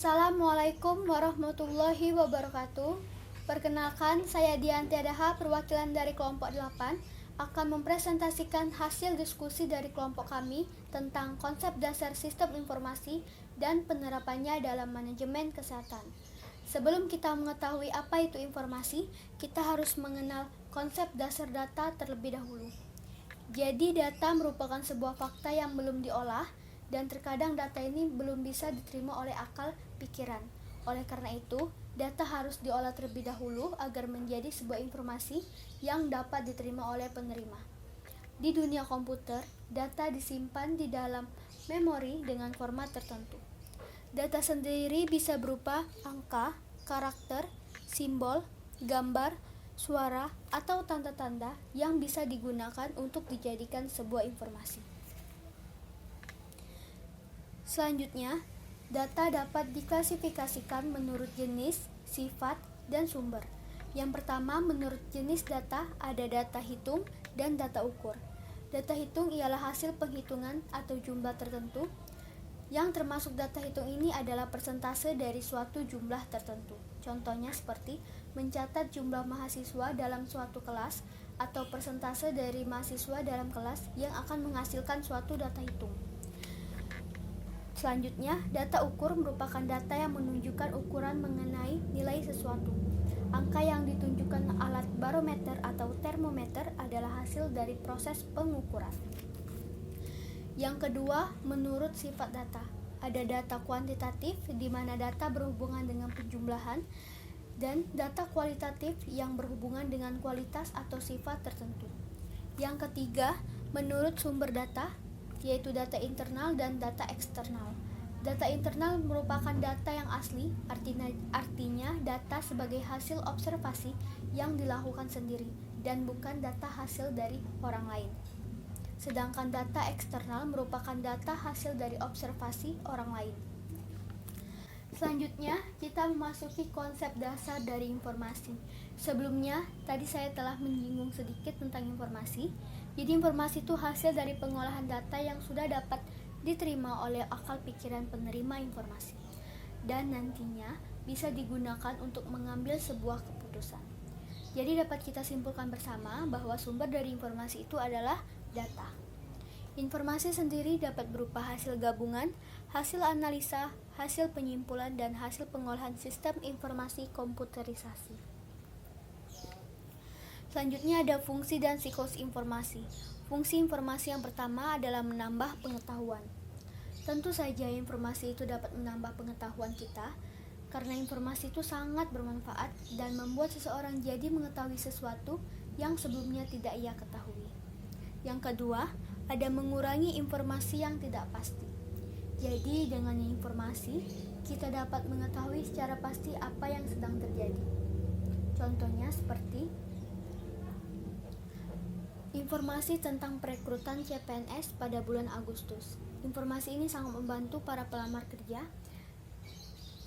Assalamualaikum warahmatullahi wabarakatuh. Perkenalkan, saya Dianti Adaha, perwakilan dari kelompok 8, akan mempresentasikan hasil diskusi dari kelompok kami tentang konsep dasar sistem informasi dan penerapannya dalam manajemen kesehatan. Sebelum kita mengetahui apa itu informasi, kita harus mengenal konsep dasar data terlebih dahulu. Jadi, data merupakan sebuah fakta yang belum diolah, dan terkadang data ini belum bisa diterima oleh akal pikiran. Oleh karena itu, data harus diolah terlebih dahulu agar menjadi sebuah informasi yang dapat diterima oleh penerima. Di dunia komputer, data disimpan di dalam memori dengan format tertentu. Data sendiri bisa berupa angka, karakter, simbol, gambar, suara, atau tanda-tanda yang bisa digunakan untuk dijadikan sebuah informasi. Selanjutnya, data dapat diklasifikasikan menurut jenis, sifat, dan sumber. Yang pertama, menurut jenis data ada data hitung dan data ukur. Data hitung ialah hasil penghitungan atau jumlah tertentu. Yang termasuk data hitung ini adalah persentase dari suatu jumlah tertentu. Contohnya seperti mencatat jumlah mahasiswa dalam suatu kelas atau persentase dari mahasiswa dalam kelas yang akan menghasilkan suatu data hitung. Selanjutnya, data ukur merupakan data yang menunjukkan ukuran mengenai nilai sesuatu. Angka yang ditunjukkan alat barometer atau termometer adalah hasil dari proses pengukuran. Yang kedua, menurut sifat data. Ada data kuantitatif di mana data berhubungan dengan penjumlahan, dan data kualitatif yang berhubungan dengan kualitas atau sifat tertentu. Yang ketiga, menurut sumber data, yaitu data internal dan data eksternal. Data internal merupakan data yang asli, artinya data sebagai hasil observasi yang dilakukan sendiri dan bukan data hasil dari orang lain. Sedangkan data eksternal merupakan data hasil dari observasi orang lain. Selanjutnya, kita memasuki konsep dasar dari informasi. Sebelumnya, tadi saya telah menyinggung sedikit tentang informasi. Jadi, informasi itu hasil dari pengolahan data yang sudah dapat diterima oleh akal pikiran penerima informasi, dan nantinya bisa digunakan untuk mengambil sebuah keputusan. Jadi, dapat kita simpulkan bersama bahwa sumber dari informasi itu adalah data. Informasi sendiri dapat berupa hasil gabungan, hasil analisa, hasil penyimpulan, dan hasil pengolahan sistem informasi komputerisasi. Selanjutnya ada fungsi dan siklus informasi. Fungsi informasi yang pertama adalah menambah pengetahuan. Tentu saja informasi itu dapat menambah pengetahuan kita, karena informasi itu sangat bermanfaat dan membuat seseorang jadi mengetahui sesuatu yang sebelumnya tidak ia ketahui. Yang kedua, ada mengurangi informasi yang tidak pasti. Jadi, dengan informasi, kita dapat mengetahui secara pasti apa yang sedang terjadi. Contohnya seperti informasi tentang perekrutan CPNS pada bulan Agustus. Informasi ini sangat membantu para pelamar kerja,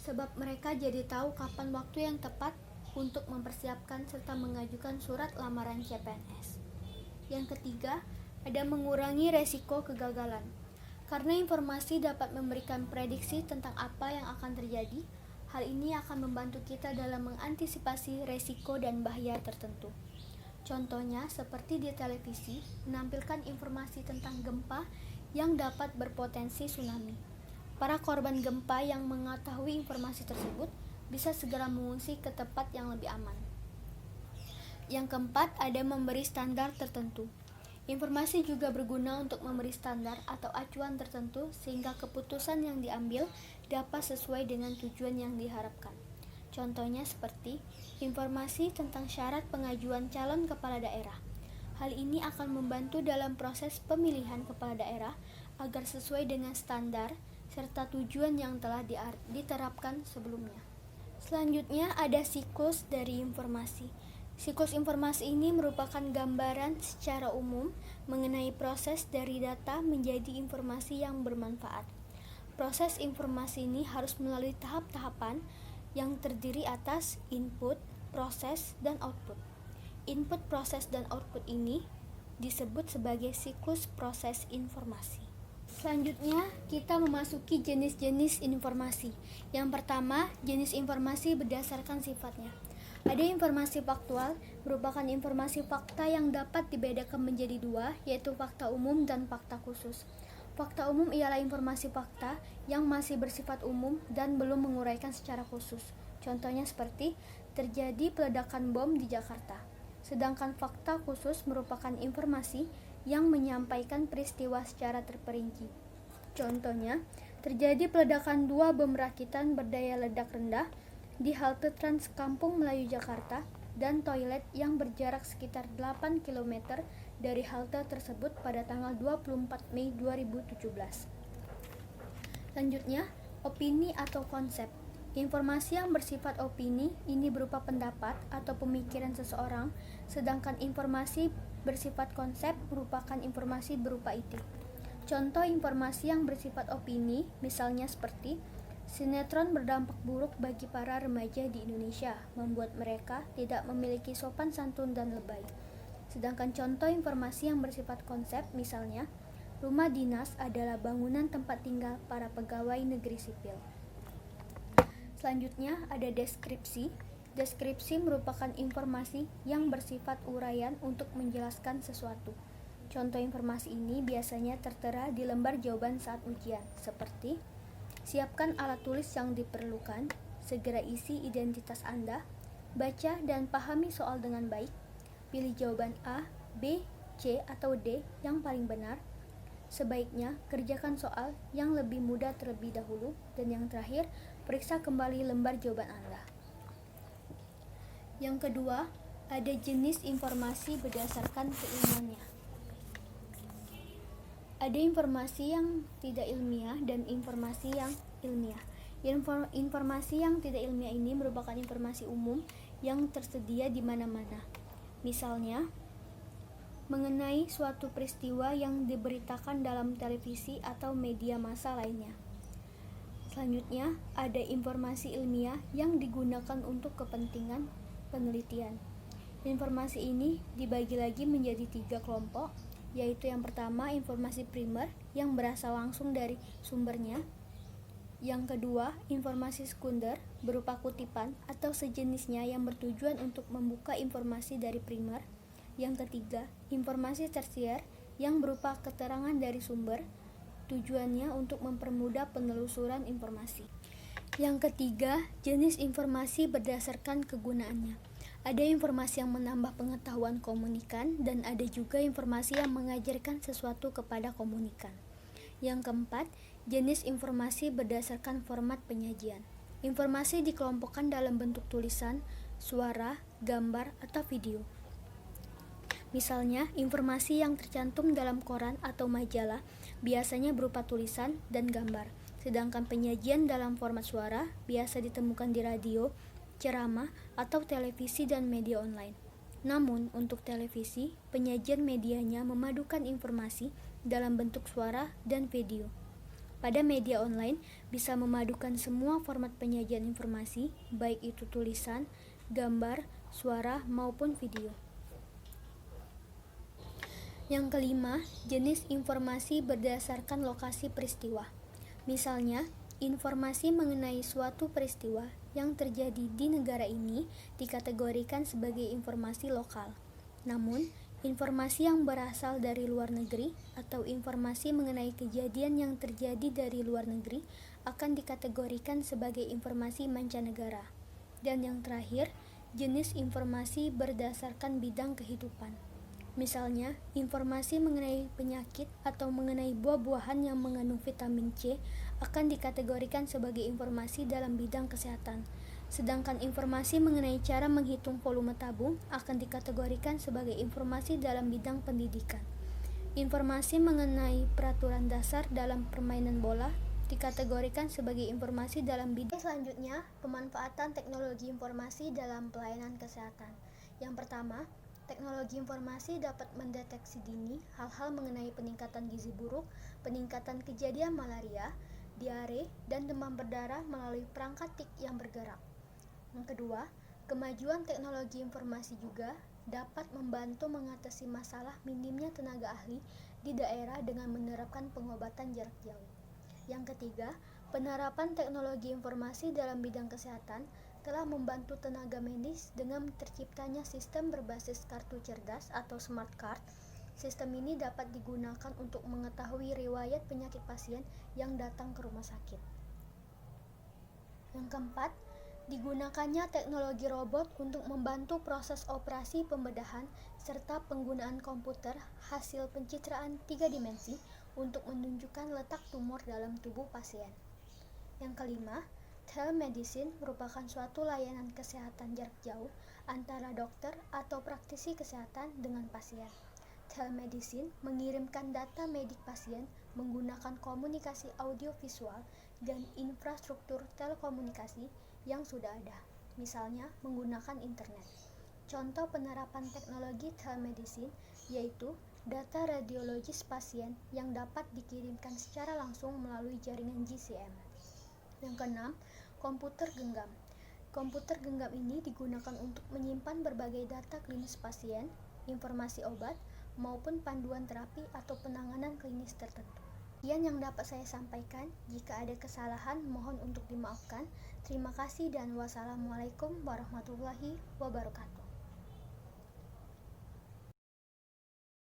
sebab mereka jadi tahu kapan waktu yang tepat untuk mempersiapkan serta mengajukan surat lamaran CPNS. Yang ketiga, ada mengurangi resiko kegagalan. Karena informasi dapat memberikan prediksi tentang apa yang akan terjadi, hal ini akan membantu kita dalam mengantisipasi resiko dan bahaya tertentu. Contohnya seperti di televisi menampilkan informasi tentang gempa yang dapat berpotensi tsunami. Para korban gempa yang mengetahui informasi tersebut bisa segera mengungsi ke tempat yang lebih aman. Yang keempat, ada memberi standar tertentu. Informasi juga berguna untuk memberi standar atau acuan tertentu sehingga keputusan yang diambil dapat sesuai dengan tujuan yang diharapkan. Contohnya seperti informasi tentang syarat pengajuan calon kepala daerah. Hal ini akan membantu dalam proses pemilihan kepala daerah agar sesuai dengan standar serta tujuan yang telah diterapkan sebelumnya. Selanjutnya ada siklus dari informasi. Siklus informasi ini merupakan gambaran secara umum mengenai proses dari data menjadi informasi yang bermanfaat. Proses informasi ini harus melalui tahap-tahapan yang terdiri atas input, proses, dan output. Input, proses, dan output ini disebut sebagai siklus proses informasi. Selanjutnya, kita memasuki jenis-jenis informasi. Yang pertama, jenis informasi berdasarkan sifatnya. Ada informasi faktual, merupakan informasi fakta yang dapat dibedakan menjadi dua, yaitu fakta umum dan fakta khusus. Fakta umum ialah informasi fakta yang masih bersifat umum dan belum menguraikan secara khusus. Contohnya seperti, terjadi peledakan bom di Jakarta. Sedangkan fakta khusus merupakan informasi yang menyampaikan peristiwa secara terperinci. Contohnya, terjadi peledakan 2 bom rakitan berdaya ledak rendah di halte Trans Kampung Melayu Jakarta dan toilet yang berjarak sekitar 8 km dari halte tersebut pada tanggal 24 Mei 2017. Selanjutnya, opini atau konsep. Informasi yang bersifat opini ini berupa pendapat atau pemikiran seseorang, sedangkan informasi bersifat konsep merupakan informasi berupa ide. Contoh informasi yang bersifat opini misalnya seperti sinetron berdampak buruk bagi para remaja di Indonesia, membuat mereka tidak memiliki sopan santun dan lebay. Sedangkan contoh informasi yang bersifat konsep misalnya rumah dinas adalah bangunan tempat tinggal para pegawai negeri sipil. Selanjutnya ada deskripsi. Deskripsi merupakan informasi yang bersifat uraian untuk menjelaskan sesuatu. Contoh informasi ini biasanya tertera di lembar jawaban saat ujian, seperti siapkan alat tulis yang diperlukan, segera isi identitas Anda, baca dan pahami soal dengan baik, pilih jawaban A, B, C, atau D yang paling benar, sebaiknya kerjakan soal yang lebih mudah terlebih dahulu, dan yang terakhir, periksa kembali lembar jawaban Anda. Yang kedua, ada jenis informasi berdasarkan keilmuannya. Ada informasi yang tidak ilmiah dan informasi yang ilmiah. Informasi yang tidak ilmiah ini merupakan informasi umum yang tersedia di mana-mana. Misalnya, mengenai suatu peristiwa yang diberitakan dalam televisi atau media massa lainnya. Selanjutnya, ada informasi ilmiah yang digunakan untuk kepentingan penelitian. Informasi ini dibagi lagi menjadi 3 kelompok, yaitu yang pertama informasi primer yang berasal langsung dari sumbernya. Yang kedua, informasi sekunder berupa kutipan atau sejenisnya yang bertujuan untuk membuka informasi dari primer. Yang ketiga, informasi tersier yang berupa keterangan dari sumber, tujuannya untuk mempermudah penelusuran informasi. Yang ketiga, jenis informasi berdasarkan kegunaannya. Ada informasi yang menambah pengetahuan komunikan dan ada juga informasi yang mengajarkan sesuatu kepada komunikan. Yang keempat, jenis informasi berdasarkan format penyajian. Informasi dikelompokkan dalam bentuk tulisan, suara, gambar, atau video. Misalnya, informasi yang tercantum dalam koran atau majalah biasanya berupa tulisan dan gambar, sedangkan penyajian dalam format suara biasa ditemukan di radio, ceramah, atau televisi dan media online. Namun, untuk televisi, penyajian medianya memadukan informasi dalam bentuk suara dan video. Pada media online, bisa memadukan semua format penyajian informasi, baik itu tulisan, gambar, suara, maupun video. Yang kelima, jenis informasi berdasarkan lokasi peristiwa. Misalnya, informasi mengenai suatu peristiwa yang terjadi di negara ini dikategorikan sebagai informasi lokal. Namun, informasi yang berasal dari luar negeri atau informasi mengenai kejadian yang terjadi dari luar negeri akan dikategorikan sebagai informasi mancanegara. Dan yang terakhir, jenis informasi berdasarkan bidang kehidupan. Misalnya, informasi mengenai penyakit atau mengenai buah-buahan yang mengandung vitamin C akan dikategorikan sebagai informasi dalam bidang kesehatan. Sedangkan informasi mengenai cara menghitung volume tabung akan dikategorikan sebagai informasi dalam bidang pendidikan. Informasi mengenai peraturan dasar dalam permainan bola dikategorikan sebagai informasi dalam bidang. Selanjutnya, pemanfaatan teknologi informasi dalam pelayanan kesehatan. Yang pertama, teknologi informasi dapat mendeteksi dini hal-hal mengenai peningkatan gizi buruk, peningkatan kejadian malaria, diare, dan demam berdarah melalui perangkat TIC yang bergerak. Yang kedua, kemajuan teknologi informasi juga dapat membantu mengatasi masalah minimnya tenaga ahli di daerah dengan menerapkan pengobatan jarak jauh. Yang ketiga, penerapan teknologi informasi dalam bidang kesehatan telah membantu tenaga medis dengan terciptanya sistem berbasis kartu cerdas atau smart card. Sistem ini dapat digunakan untuk mengetahui riwayat penyakit pasien yang datang ke rumah sakit. Yang keempat, digunakannya teknologi robot untuk membantu proses operasi pembedahan serta penggunaan komputer hasil pencitraan 3 dimensi untuk menunjukkan letak tumor dalam tubuh pasien. Yang kelima, telemedicine merupakan suatu layanan kesehatan jarak jauh antara dokter atau praktisi kesehatan dengan pasien. Telemedicine mengirimkan data medik pasien menggunakan komunikasi audiovisual dan infrastruktur telekomunikasi yang sudah ada, misalnya menggunakan internet. Contoh penerapan teknologi telemedicine yaitu data radiologis pasien yang dapat dikirimkan secara langsung melalui jaringan GCM. Yang keenam, komputer genggam. Komputer genggam ini digunakan untuk menyimpan berbagai data klinis pasien, informasi obat, maupun panduan terapi atau penanganan klinis tertentu. Sekian yang dapat saya sampaikan. Jika ada kesalahan, mohon untuk dimaafkan. Terima kasih dan wassalamualaikum warahmatullahi wabarakatuh.